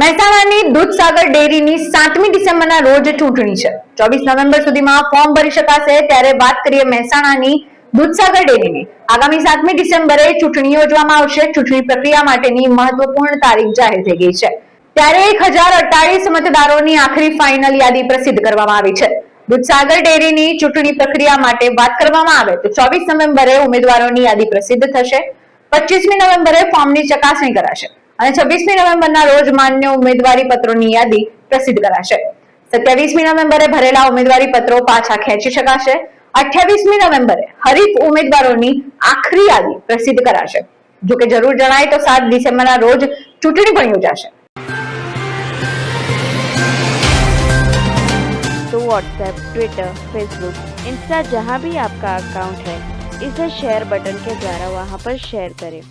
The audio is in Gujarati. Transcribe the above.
મહેસાણાની દૂધસાગર ડેરીની 7મી ડિસેમ્બરના રોજ ચૂંટણી છે। 24 નવેમ્બર સુધીમાં ફોર્મ ભરી શકાશે। ત્યારે વાત કરીએ મહેસાણાની દૂધસાગર ડેરીની। આગામી 7મી ડિસેમ્બરે ચૂંટણી યોજવામાં આવશે। ચૂંટણી પ્રક્રિયા માટેની મહત્વપૂર્ણ તારીખ જાહેર થઈ ગઈ છે। ત્યારે 1048 મતદારોની આખરી ફાઇનલ યાદી પ્રસિદ્ધ કરવામાં આવી છે। દૂધસાગર ડેરીની ચૂંટણી પ્રક્રિયા માટે વાત કરવામાં આવે તો 24 નવેમ્બરે ઉમેદવારોની યાદી પ્રસિદ્ધ થશે। 25મી નવેમ્બરે ફોર્મની ચકાસણી કરાશે અને 26મી નવેમ્બરના રોજ માન્ય ઉમેદવારી પત્રોની યાદી પ્રસિદ્ધ કરાશે। 27મી નવેમ્બરે ભરેલા ઉમેદવારી પત્રો પાછા ખેંચી શકાશે। 28મી નવેમ્બરે હરીફ ઉમેદવારોની આખરી યાદી પ્રસિદ્ધ કરાશે। જો કે જરૂર જણાય તો 7 ડિસેમ્બરના રોજ ચૂંટણી પણ યોજાશે। तो व्हाट्सएप, ट्विटर, फेसबुक, इंस्टा जहाँ भी आपका अकाउंट है, इसे शेयर बटन के द्वारा वहाँ पर शेयर करें।